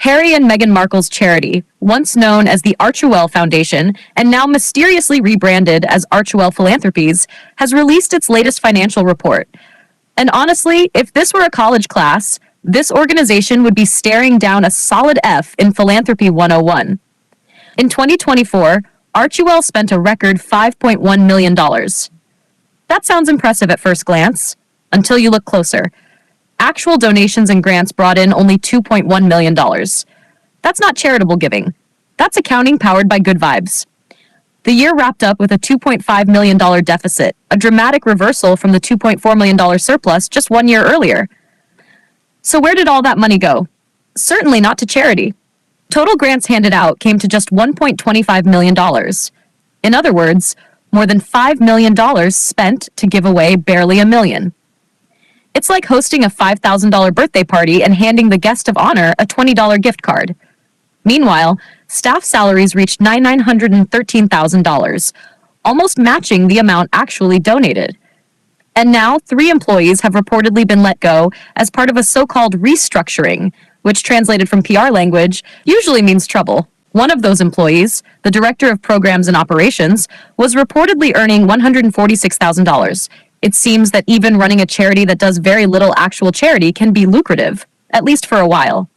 Harry and Meghan Markle's charity, once known as the Archewell Foundation and now mysteriously rebranded as Archewell Philanthropies, has released its latest financial report. And honestly, if this were a college class, this organization would be staring down a solid F in Philanthropy 101. In 2024, Archewell spent a record $5.1 million. That sounds impressive at first glance, until you look closer. Actual donations and grants brought in only $2.1 million. That's not charitable giving. That's accounting powered by good vibes. The year wrapped up with a $2.5 million deficit, a dramatic reversal from the $2.4 million surplus just 1 year earlier. So where did all that money go? Certainly not to charity. Total grants handed out came to just $1.25 million. In other words, more than $5 million spent to give away barely $1 million. It's like hosting a $5,000 birthday party and handing the guest of honor a $20 gift card. Meanwhile, staff salaries reached $913,000, almost matching the amount actually donated. And now 3 employees have reportedly been let go as part of a so-called restructuring, which translated from PR language usually means trouble. One of those employees, the director of programs and operations, was reportedly earning $146,000. It seems that even running a charity that does very little actual charity can be lucrative, at least for a while.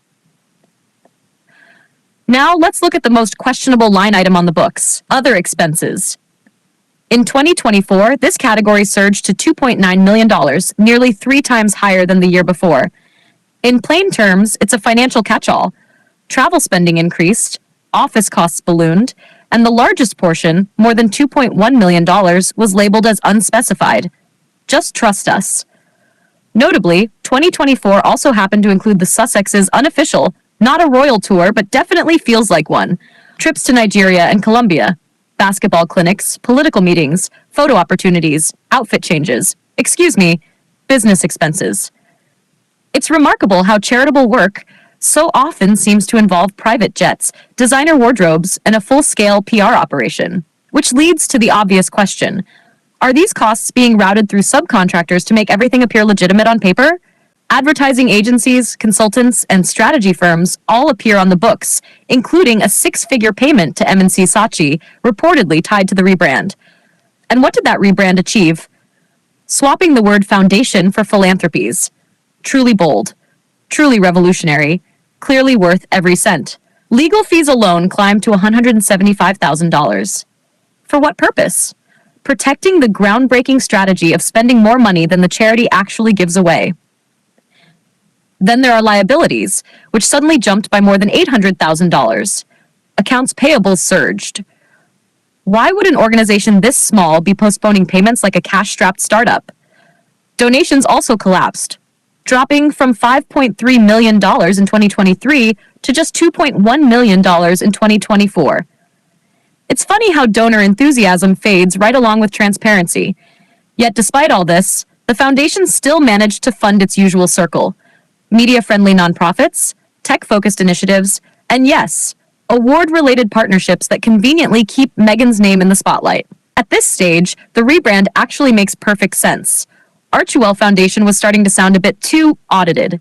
Now let's look at the most questionable line item on the books, other expenses. In 2024, this category surged to $2.9 million, nearly 3 times higher than the year before. In plain terms, it's a financial catch-all. Travel spending increased, office costs ballooned, and the largest portion, more than $2.1 million, was labeled as unspecified. Just trust us. Notably, 2024 also happened to include the Sussexes' unofficial, not a royal tour, but definitely feels like one. Trips to Nigeria and Colombia, basketball clinics, political meetings, photo opportunities, outfit changes, business expenses. It's remarkable how charitable work so often seems to involve private jets, designer wardrobes, and a full-scale PR operation. Which leads to the obvious question. Are these costs being routed through subcontractors to make everything appear legitimate on paper? Advertising agencies, consultants, and strategy firms all appear on the books, including a 6-figure payment to M&C Saatchi, reportedly tied to the rebrand. And what did that rebrand achieve? Swapping the word foundation for philanthropies. Truly bold. Truly revolutionary. Clearly worth every cent. Legal fees alone climbed to $175,000. For what purpose? Protecting the groundbreaking strategy of spending more money than the charity actually gives away. Then there are liabilities, which suddenly jumped by more than $800,000. Accounts payable surged. Why would an organization this small be postponing payments like a cash-strapped startup? Donations also collapsed, dropping from $5.3 million in 2023 to just $2.1 million in 2024. It's funny how donor enthusiasm fades right along with transparency. Yet despite all this, the foundation still managed to fund its usual circle. Media-friendly nonprofits, tech-focused initiatives, and yes, award-related partnerships that conveniently keep Meghan's name in the spotlight. At this stage, the rebrand actually makes perfect sense. Archewell Foundation was starting to sound a bit too audited.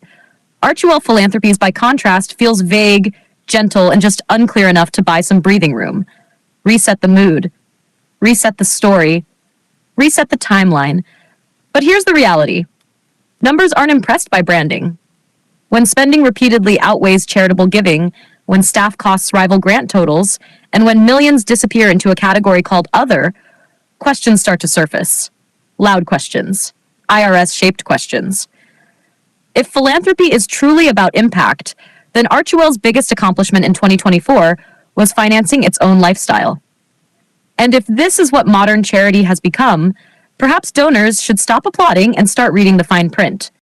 Archewell Philanthropies, by contrast, feels vague, gentle, and just unclear enough to buy some breathing room. Reset the mood. Reset the story. Reset the timeline. But here's the reality. Numbers aren't impressed by branding. When spending repeatedly outweighs charitable giving, when staff costs rival grant totals, and when millions disappear into a category called other, questions start to surface. Loud questions. IRS-shaped questions. If philanthropy is truly about impact, then Archewell's biggest accomplishment in 2024 was financing its own lifestyle. And if this is what modern charity has become, perhaps donors should stop applauding and start reading the fine print.